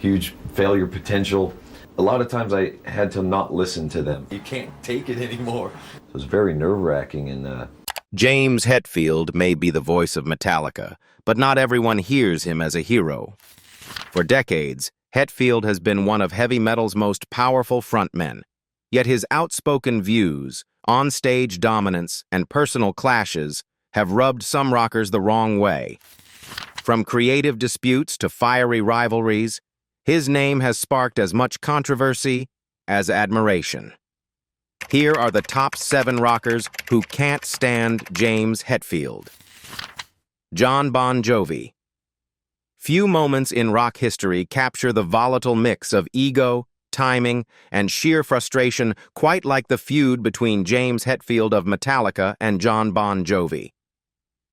huge failure potential. A lot of times I had to not listen to them. You can't take it anymore. It was very nerve-wracking and James Hetfield may be the voice of Metallica, but not everyone hears him as a hero. For decades, Hetfield has been one of heavy metal's most powerful frontmen, yet his outspoken views, on-stage dominance, and personal clashes have rubbed some rockers the wrong way. From creative disputes to fiery rivalries, his name has sparked as much controversy as admiration. Here are the top 7 rockers who can't stand James Hetfield. Jon Bon Jovi. Few moments in rock history capture the volatile mix of ego, timing, and sheer frustration quite like the feud between James Hetfield of Metallica and Jon Bon Jovi.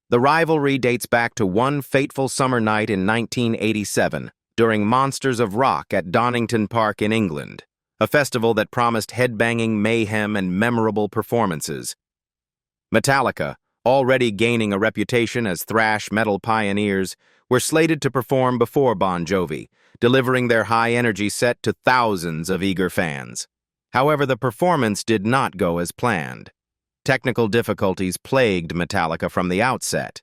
The rivalry dates back to one fateful summer night in 1987 during Monsters of Rock at Donington Park in England, a festival that promised headbanging mayhem and memorable performances. Metallica, already gaining a reputation as thrash metal pioneers, were slated to perform before Bon Jovi, delivering their high-energy set to thousands of eager fans. However, the performance did not go as planned. Technical difficulties plagued Metallica from the outset.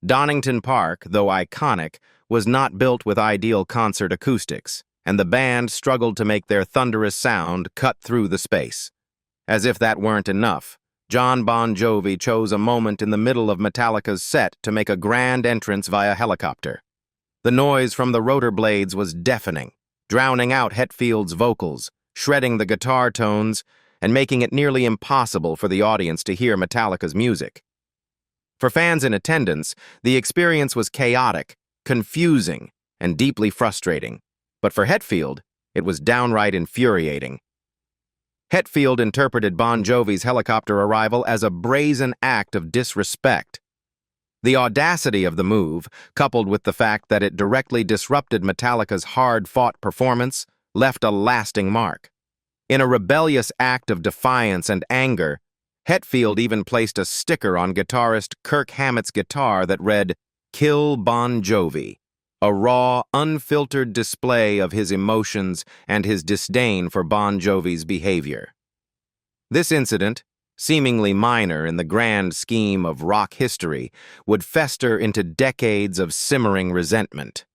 Donington Park, though iconic, was not built with ideal concert acoustics, and the band struggled to make their thunderous sound cut through the space. As if that weren't enough, Jon Bon Jovi chose a moment in the middle of Metallica's set to make a grand entrance via helicopter. The noise from the rotor blades was deafening, drowning out Hetfield's vocals, shredding the guitar tones, and making it nearly impossible for the audience to hear Metallica's music. For fans in attendance, the experience was chaotic, confusing, and deeply frustrating. But for Hetfield, it was downright infuriating. Hetfield interpreted Bon Jovi's helicopter arrival as a brazen act of disrespect. The audacity of the move, coupled with the fact that it directly disrupted Metallica's hard-fought performance, left a lasting mark. In a rebellious act of defiance and anger, Hetfield even placed a sticker on guitarist Kirk Hammett's guitar that read, "Kill Bon Jovi," a raw, unfiltered display of his emotions and his disdain for Bon Jovi's behavior. This incident, seemingly minor in the grand scheme of rock history, would fester into decades of simmering resentment.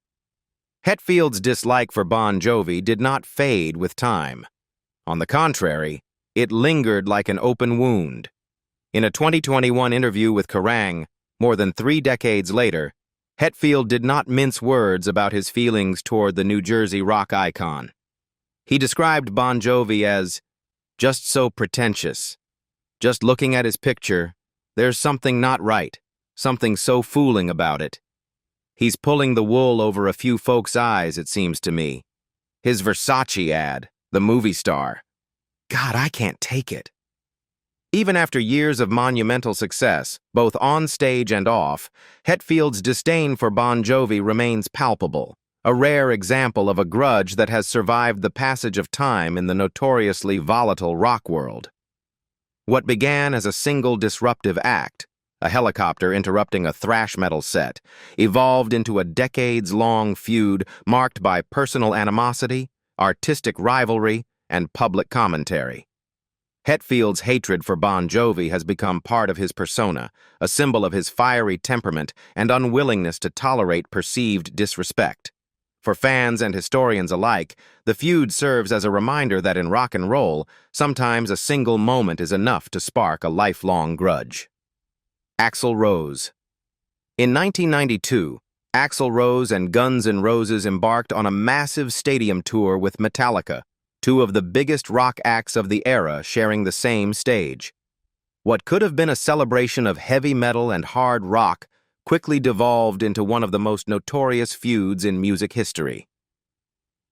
Hetfield's dislike for Bon Jovi did not fade with time. On the contrary, it lingered like an open wound. In a 2021 interview with Kerrang, more than 3 decades later, Hetfield did not mince words about his feelings toward the New Jersey rock icon. He described Bon Jovi as, "just so pretentious. Just looking at his picture, there's something not right, something so fooling about it. He's pulling the wool over a few folks' eyes, it seems to me. His Versace ad, the movie star. God, I can't take it." Even after years of monumental success, both on stage and off, Hetfield's disdain for Bon Jovi remains palpable, a rare example of a grudge that has survived the passage of time in the notoriously volatile rock world. What began as a single disruptive act, a helicopter interrupting a thrash metal set, evolved into a decades-long feud marked by personal animosity, artistic rivalry, and public commentary. Hetfield's hatred for Bon Jovi has become part of his persona, a symbol of his fiery temperament and unwillingness to tolerate perceived disrespect. For fans and historians alike, the feud serves as a reminder that in rock and roll, sometimes a single moment is enough to spark a lifelong grudge. Axl Rose. In 1992, Axl Rose and Guns N' Roses embarked on a massive stadium tour with Metallica, 2 of the biggest rock acts of the era sharing the same stage. What could have been a celebration of heavy metal and hard rock quickly devolved into one of the most notorious feuds in music history.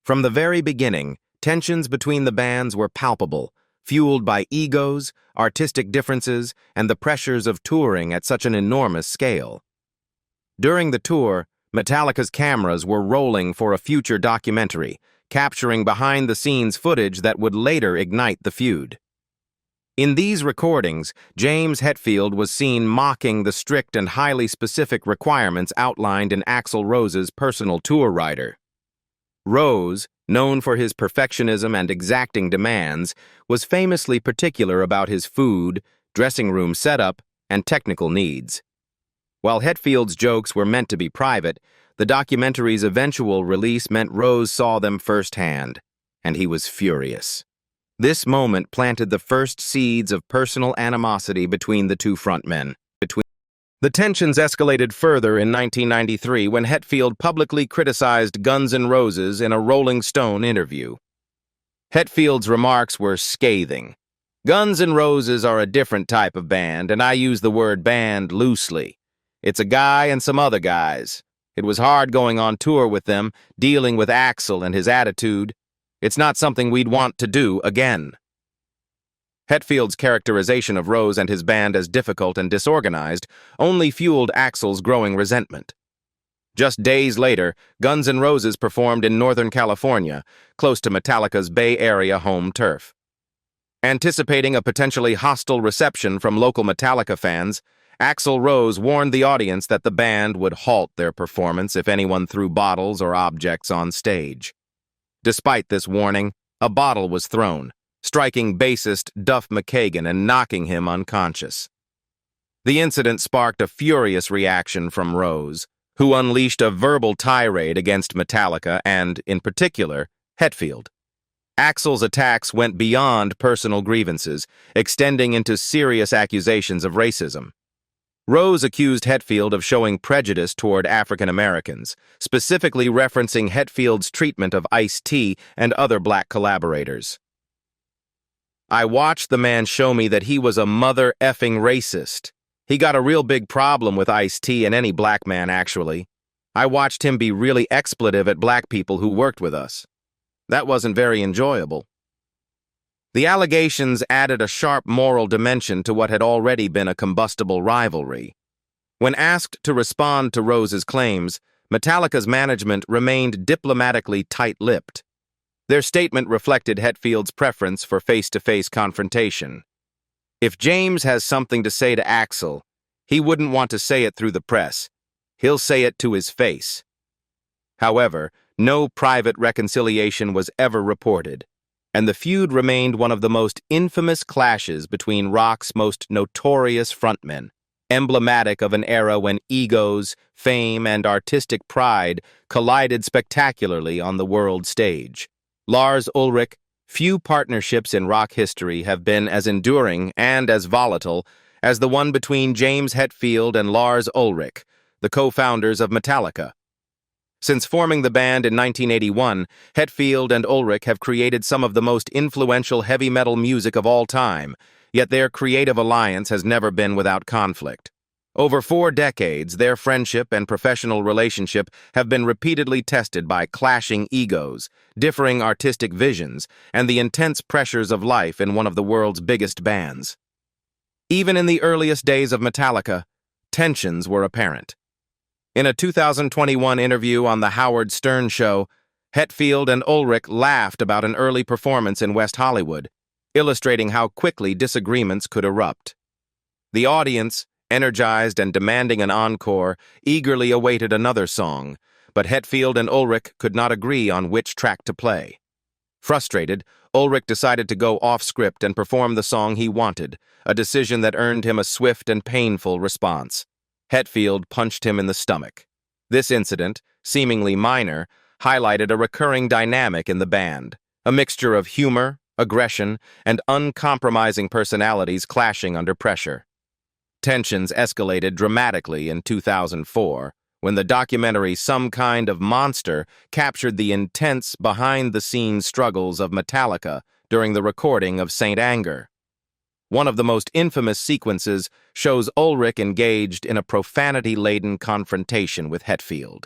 From the very beginning, tensions between the bands were palpable, fueled by egos, artistic differences, and the pressures of touring at such an enormous scale. During the tour, Metallica's cameras were rolling for a future documentary, capturing behind-the-scenes footage that would later ignite the feud. In these recordings, James Hetfield was seen mocking the strict and highly specific requirements outlined in Axl Rose's personal tour rider. Rose, known for his perfectionism and exacting demands, was famously particular about his food, dressing room setup, and technical needs. While Hetfield's jokes were meant to be private, the documentary's eventual release meant Rose saw them firsthand, and he was furious. This moment planted the first seeds of personal animosity between the two frontmen. The tensions escalated further in 1993 when Hetfield publicly criticized Guns N' Roses in a Rolling Stone interview. Hetfield's remarks were scathing. "Guns N' Roses are a different type of band, and I use the word band loosely. It's a guy and some other guys. It was hard going on tour with them, dealing with Axl and his attitude. It's not something we'd want to do again." Hetfield's characterization of Rose and his band as difficult and disorganized only fueled Axl's growing resentment. Just days later, Guns N' Roses performed in Northern California, close to Metallica's Bay Area home turf. Anticipating a potentially hostile reception from local Metallica fans, Axl Rose warned the audience that the band would halt their performance if anyone threw bottles or objects on stage. Despite this warning, a bottle was thrown, striking bassist Duff McKagan and knocking him unconscious. The incident sparked a furious reaction from Rose, who unleashed a verbal tirade against Metallica and, in particular, Hetfield. Axl's attacks went beyond personal grievances, extending into serious accusations of racism. Rose accused Hetfield of showing prejudice toward African Americans, specifically referencing Hetfield's treatment of Ice-T and other black collaborators. "I watched the man show me that he was a mother-effing racist. He got a real big problem with Ice-T and any black man, actually. I watched him be really expletive at black people who worked with us. That wasn't very enjoyable." The allegations added a sharp moral dimension to what had already been a combustible rivalry. When asked to respond to Rose's claims, Metallica's management remained diplomatically tight-lipped. Their statement reflected Hetfield's preference for face-to-face confrontation. "If James has something to say to Axl, he wouldn't want to say it through the press. He'll say it to his face." However, no private reconciliation was ever reported, and the feud remained one of the most infamous clashes between rock's most notorious frontmen, emblematic of an era when egos, fame, and artistic pride collided spectacularly on the world stage. Lars Ulrich, few partnerships in rock history have been as enduring and as volatile as the one between James Hetfield and Lars Ulrich, the co-founders of Metallica. Since forming the band in 1981, Hetfield and Ulrich have created some of the most influential heavy metal music of all time, yet their creative alliance has never been without conflict. Over 4 decades, their friendship and professional relationship have been repeatedly tested by clashing egos, differing artistic visions, and the intense pressures of life in one of the world's biggest bands. Even in the earliest days of Metallica, tensions were apparent. In a 2021 interview on The Howard Stern Show, Hetfield and Ulrich laughed about an early performance in West Hollywood, illustrating how quickly disagreements could erupt. The audience, energized and demanding an encore, eagerly awaited another song, but Hetfield and Ulrich could not agree on which track to play. Frustrated, Ulrich decided to go off-script and perform the song he wanted, a decision that earned him a swift and painful response. Hetfield punched him in the stomach. This incident, seemingly minor, highlighted a recurring dynamic in the band, a mixture of humor, aggression, and uncompromising personalities clashing under pressure. Tensions escalated dramatically in 2004, when the documentary Some Kind of Monster captured the intense behind-the-scenes struggles of Metallica during the recording of Saint Anger. One of the most infamous sequences shows Ulrich engaged in a profanity-laden confrontation with Hetfield.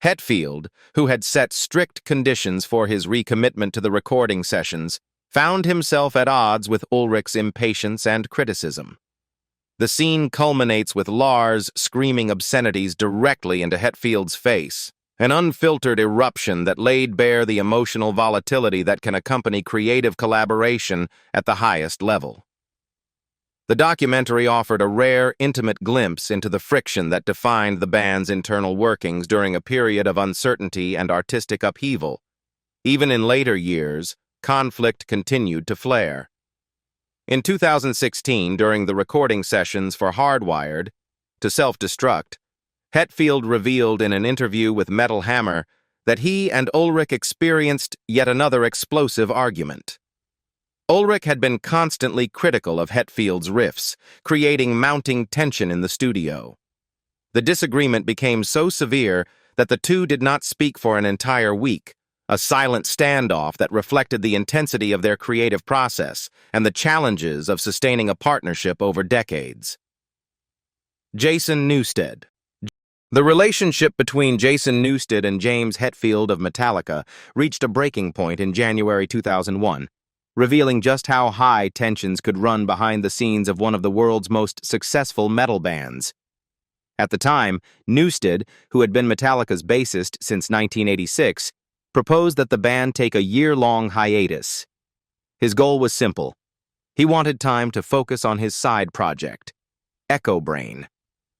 Hetfield, who had set strict conditions for his recommitment to the recording sessions, found himself at odds with Ulrich's impatience and criticism. The scene culminates with Lars screaming obscenities directly into Hetfield's face, an unfiltered eruption that laid bare the emotional volatility that can accompany creative collaboration at the highest level. The documentary offered a rare, intimate glimpse into the friction that defined the band's internal workings during a period of uncertainty and artistic upheaval. Even in later years, conflict continued to flare. In 2016, during the recording sessions for Hardwired to Self-Destruct, Hetfield revealed in an interview with Metal Hammer that he and Ulrich experienced yet another explosive argument. Ulrich had been constantly critical of Hetfield's riffs, creating mounting tension in the studio. The disagreement became so severe that the two did not speak for an entire week, a silent standoff that reflected the intensity of their creative process and the challenges of sustaining a partnership over decades. Jason Newsted. The relationship between Jason Newsted and James Hetfield of Metallica reached a breaking point in January 2001, revealing just how high tensions could run behind the scenes of one of the world's most successful metal bands. At the time, Newsted, who had been Metallica's bassist since 1986, proposed that the band take a year-long hiatus. His goal was simple. He wanted time to focus on his side project, Echo Brain,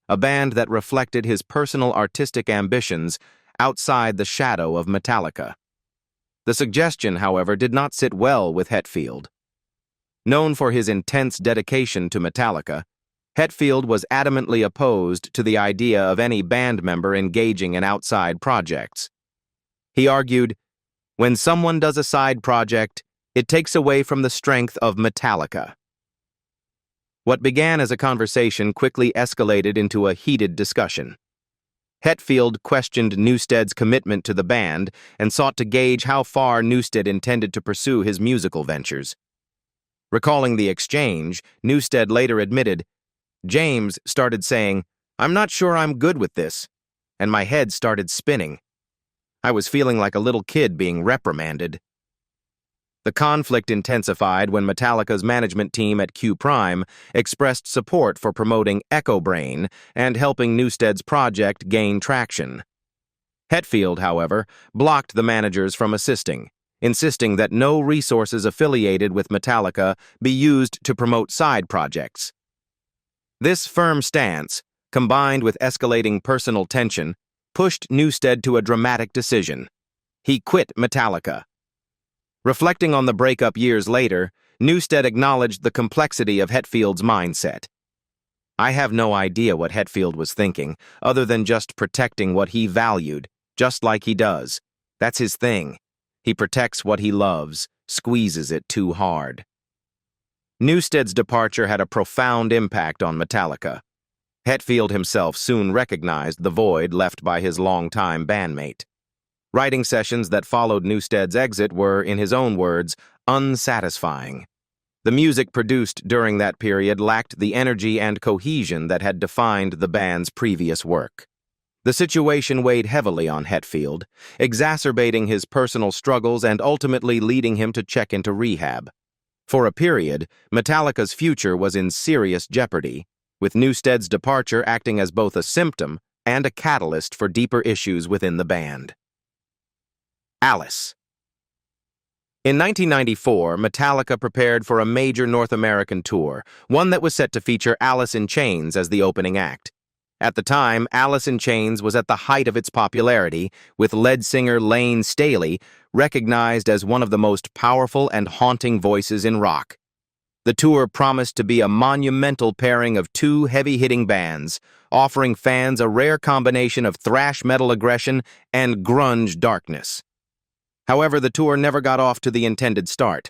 a band that reflected his personal artistic ambitions outside the shadow of Metallica. The suggestion, however, did not sit well with Hetfield. Known for his intense dedication to Metallica, Hetfield was adamantly opposed to the idea of any band member engaging in outside projects. He argued, "When someone does a side project, it takes away from the strength of Metallica." What began as a conversation quickly escalated into a heated discussion. Hetfield questioned Newsted's commitment to the band and sought to gauge how far Newsted intended to pursue his musical ventures. Recalling the exchange, Newsted later admitted, "James started saying, 'I'm not sure I'm good with this,' and my head started spinning. I was feeling like a little kid being reprimanded." The conflict intensified when Metallica's management team at Q Prime expressed support for promoting Echo Brain and helping Newsted's project gain traction. Hetfield, however, blocked the managers from assisting, insisting that no resources affiliated with Metallica be used to promote side projects. This firm stance, combined with escalating personal tension, pushed Newsted to a dramatic decision. He quit Metallica. Reflecting on the breakup years later, Newsted acknowledged the complexity of Hetfield's mindset. "I have no idea what Hetfield was thinking, other than just protecting what he valued, just like he does. That's his thing. He protects what he loves, squeezes it too hard." Newsted's departure had a profound impact on Metallica. Hetfield himself soon recognized the void left by his longtime bandmate. Writing sessions that followed Newsted's exit were, in his own words, unsatisfying. The music produced during that period lacked the energy and cohesion that had defined the band's previous work. The situation weighed heavily on Hetfield, exacerbating his personal struggles and ultimately leading him to check into rehab. For a period, Metallica's future was in serious jeopardy, with Newsted's departure acting as both a symptom and a catalyst for deeper issues within the band. Alice. In 1994, Metallica prepared for a major North American tour, one that was set to feature Alice in Chains as the opening act. At the time, Alice in Chains was at the height of its popularity, with lead singer Layne Staley recognized as one of the most powerful and haunting voices in rock. The tour promised to be a monumental pairing of two heavy-hitting bands, offering fans a rare combination of thrash metal aggression and grunge darkness. However, the tour never got off to the intended start.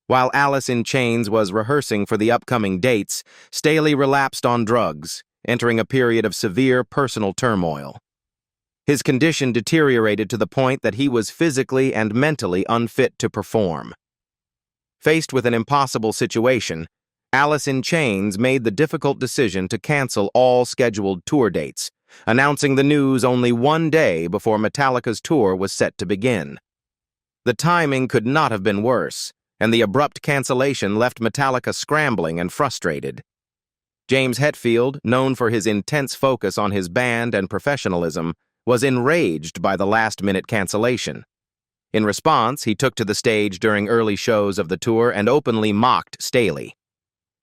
While Alice in Chains was rehearsing for the upcoming dates, Staley relapsed on drugs, entering a period of severe personal turmoil. His condition deteriorated to the point that he was physically and mentally unfit to perform. Faced with an impossible situation, Alice in Chains made the difficult decision to cancel all scheduled tour dates, announcing the news only one day before Metallica's tour was set to begin. The timing could not have been worse, and the abrupt cancellation left Metallica scrambling and frustrated. James Hetfield, known for his intense focus on his band and professionalism, was enraged by the last-minute cancellation. In response, he took to the stage during early shows of the tour and openly mocked Staley.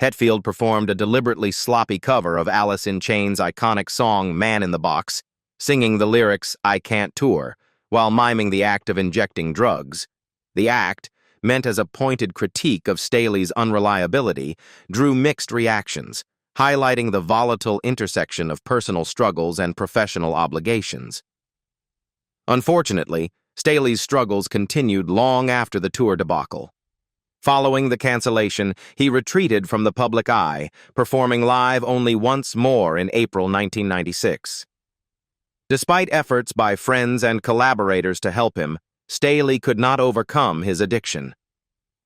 Hetfield performed a deliberately sloppy cover of Alice in Chains' iconic song Man in the Box, singing the lyrics I Can't Tour, while miming the act of injecting drugs. The act, meant as a pointed critique of Staley's unreliability, drew mixed reactions, highlighting the volatile intersection of personal struggles and professional obligations. Unfortunately, Staley's struggles continued long after the tour debacle. Following the cancellation, he retreated from the public eye, performing live only once more in April 1996. Despite efforts by friends and collaborators to help him, Staley could not overcome his addiction.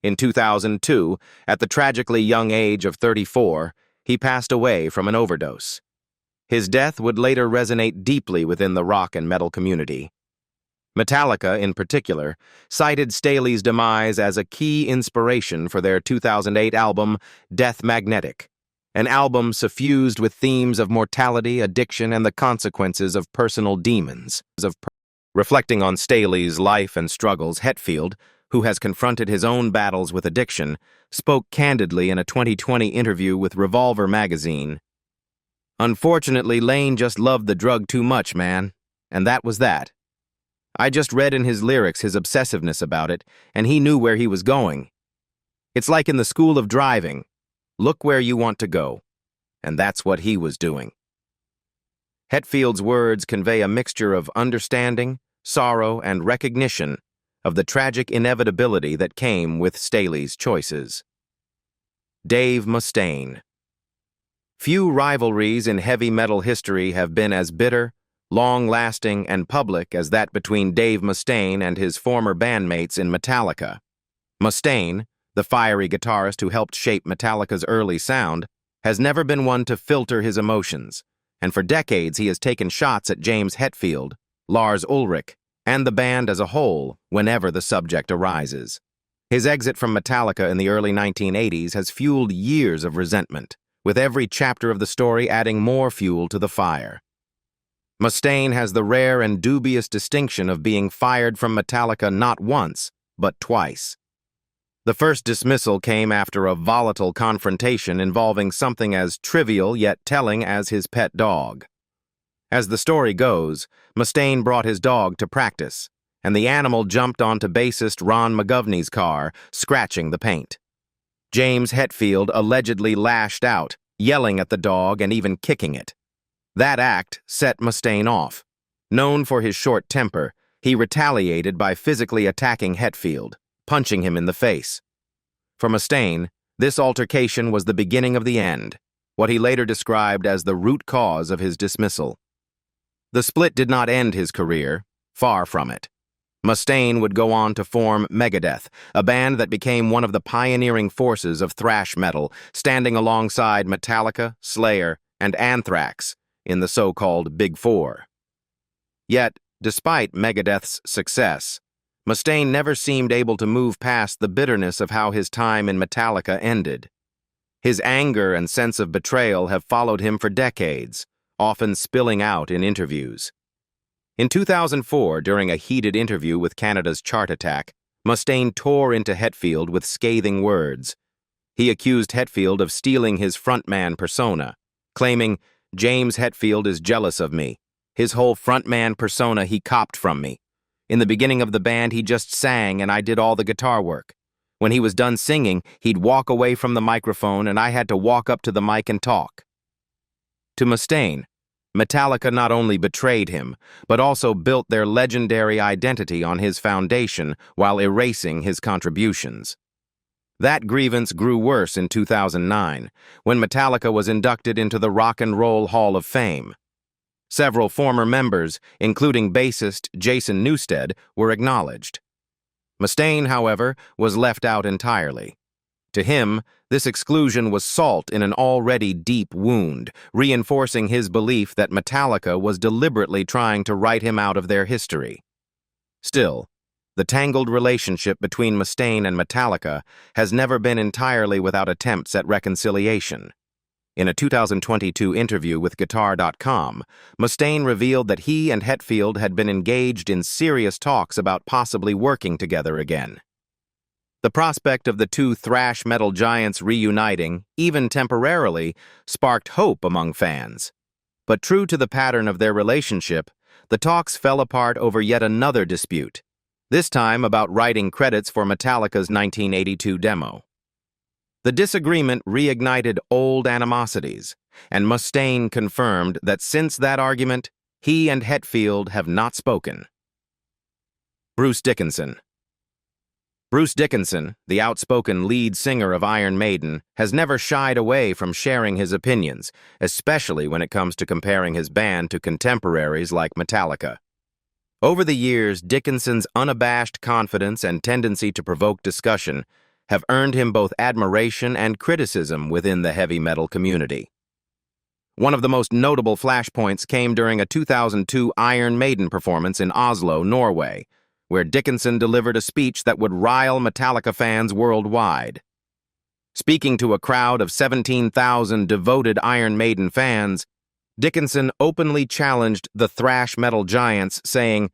In 2002, at the tragically young age of 34, he passed away from an overdose. His death would later resonate deeply within the rock and metal community. Metallica, in particular, cited Staley's demise as a key inspiration for their 2008 album, Death Magnetic, an album suffused with themes of mortality, addiction, and the consequences of personal demons. Reflecting on Staley's life and struggles, Hetfield, who has confronted his own battles with addiction, spoke candidly in a 2020 interview with Revolver magazine. "Unfortunately, Layne just loved the drug too much, man, and that was that. I just read in his lyrics his obsessiveness about it, and he knew where he was going. It's like in the school of driving. Look where you want to go. And that's what he was doing." Hetfield's words convey a mixture of understanding, sorrow, and recognition of the tragic inevitability that came with Staley's choices. Dave Mustaine. Few rivalries in heavy metal history have been as bitter, long-lasting, and public as that between Dave Mustaine and his former bandmates in Metallica. Mustaine, the fiery guitarist who helped shape Metallica's early sound, has never been one to filter his emotions, and for decades he has taken shots at James Hetfield, Lars Ulrich, and the band as a whole whenever the subject arises. His exit from Metallica in the early 1980s has fueled years of resentment, with every chapter of the story adding more fuel to the fire. Mustaine has the rare and dubious distinction of being fired from Metallica not once, but twice. The first dismissal came after a volatile confrontation involving something as trivial yet telling as his pet dog. As the story goes, Mustaine brought his dog to practice, and the animal jumped onto bassist Ron McGovney's car, scratching the paint. James Hetfield allegedly lashed out, yelling at the dog and even kicking it. That act set Mustaine off. Known for his short temper, he retaliated by physically attacking Hetfield, punching him in the face. For Mustaine, this altercation was the beginning of the end, what he later described as the root cause of his dismissal. The split did not end his career, far from it. Mustaine would go on to form Megadeth, a band that became one of the pioneering forces of thrash metal, standing alongside Metallica, Slayer, and Anthrax in the so-called Big Four. Yet, despite Megadeth's success, Mustaine never seemed able to move past the bitterness of how his time in Metallica ended. His anger and sense of betrayal have followed him for decades, often spilling out in interviews. In 2004, during a heated interview with Canada's Chart Attack, Mustaine tore into Hetfield with scathing words. He accused Hetfield of stealing his frontman persona, claiming, "James Hetfield is jealous of me. His whole frontman persona he copped from me. In the beginning of the band, he just sang and I did all the guitar work. When he was done singing, he'd walk away from the microphone and I had to walk up to the mic and talk." To Mustaine, Metallica not only betrayed him, but also built their legendary identity on his foundation while erasing his contributions. That grievance grew worse in 2009, when Metallica was inducted into the Rock and Roll Hall of Fame. Several former members, including bassist Jason Newsted, were acknowledged. Mustaine, however, was left out entirely. To him, this exclusion was salt in an already deep wound, reinforcing his belief that Metallica was deliberately trying to write him out of their history. Still, the tangled relationship between Mustaine and Metallica has never been entirely without attempts at reconciliation. In a 2022 interview with Guitar.com, Mustaine revealed that he and Hetfield had been engaged in serious talks about possibly working together again. The prospect of the two thrash metal giants reuniting, even temporarily, sparked hope among fans. But true to the pattern of their relationship, the talks fell apart over yet another dispute, this time about writing credits for Metallica's 1982 demo. The disagreement reignited old animosities, and Mustaine confirmed that since that argument, he and Hetfield have not spoken. Bruce Dickinson. Bruce Dickinson, the outspoken lead singer of Iron Maiden, has never shied away from sharing his opinions, especially when it comes to comparing his band to contemporaries like Metallica. Over the years, Dickinson's unabashed confidence and tendency to provoke discussion have earned him both admiration and criticism within the heavy metal community. One of the most notable flashpoints came during a 2002 Iron Maiden performance in Oslo, Norway, where Dickinson delivered a speech that would rile Metallica fans worldwide. Speaking to a crowd of 17,000 devoted Iron Maiden fans, Dickinson openly challenged the thrash metal giants, saying,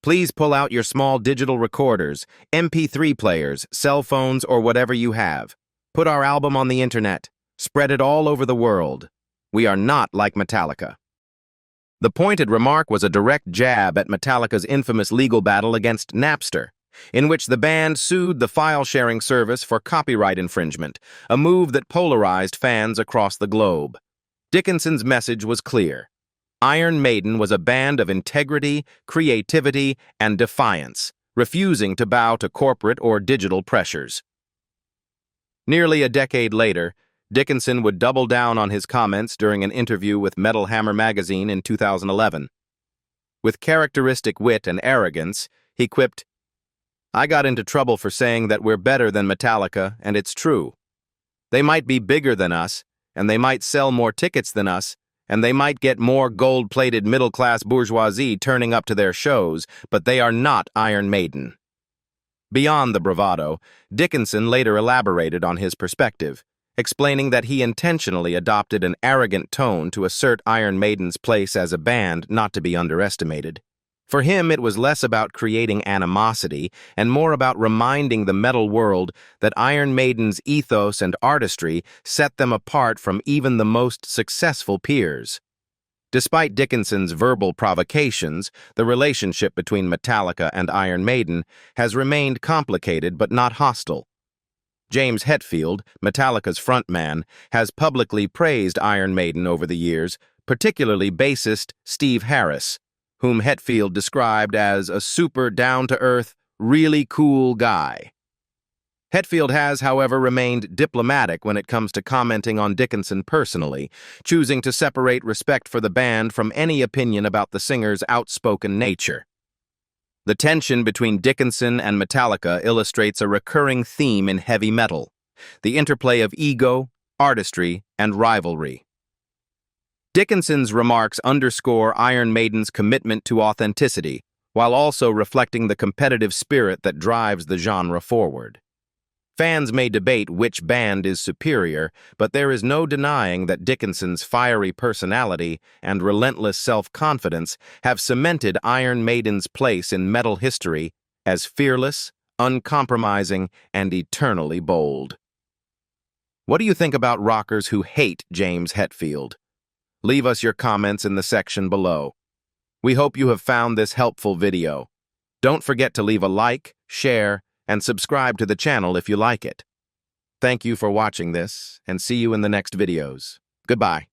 "Please pull out your small digital recorders, MP3 players, cell phones, or whatever you have. Put our album on the internet. Spread it all over the world. We are not like Metallica." The pointed remark was a direct jab at Metallica's infamous legal battle against Napster, in which the band sued the file-sharing service for copyright infringement, a move that polarized fans across the globe. Dickinson's message was clear. Iron Maiden was a band of integrity, creativity, and defiance, refusing to bow to corporate or digital pressures. Nearly a decade later, Dickinson would double down on his comments during an interview with Metal Hammer magazine in 2011. With characteristic wit and arrogance, he quipped, "I got into trouble for saying that we're better than Metallica, and it's true. They might be bigger than us, and they might sell more tickets than us, and they might get more gold-plated middle-class bourgeoisie turning up to their shows, but they are not Iron Maiden." Beyond the bravado, Dickinson later elaborated on his perspective, explaining that he intentionally adopted an arrogant tone to assert Iron Maiden's place as a band not to be underestimated. For him, it was less about creating animosity and more about reminding the metal world that Iron Maiden's ethos and artistry set them apart from even the most successful peers. Despite Dickinson's verbal provocations, the relationship between Metallica and Iron Maiden has remained complicated but not hostile. James Hetfield, Metallica's frontman, has publicly praised Iron Maiden over the years, particularly bassist Steve Harris, whom Hetfield described as a super down-to-earth, really cool guy. Hetfield has, however, remained diplomatic when it comes to commenting on Dickinson personally, choosing to separate respect for the band from any opinion about the singer's outspoken nature. The tension between Dickinson and Metallica illustrates a recurring theme in heavy metal, the interplay of ego, artistry, and rivalry. Dickinson's remarks underscore Iron Maiden's commitment to authenticity, while also reflecting the competitive spirit that drives the genre forward. Fans may debate which band is superior, but there is no denying that Dickinson's fiery personality and relentless self-confidence have cemented Iron Maiden's place in metal history as fearless, uncompromising, and eternally bold. What do you think about rockers who hate James Hetfield? Leave us your comments in the section below. We hope you have found this helpful video. Don't forget to leave a like, share, and subscribe to the channel if you like it. Thank you for watching this, and see you in the next videos. Goodbye.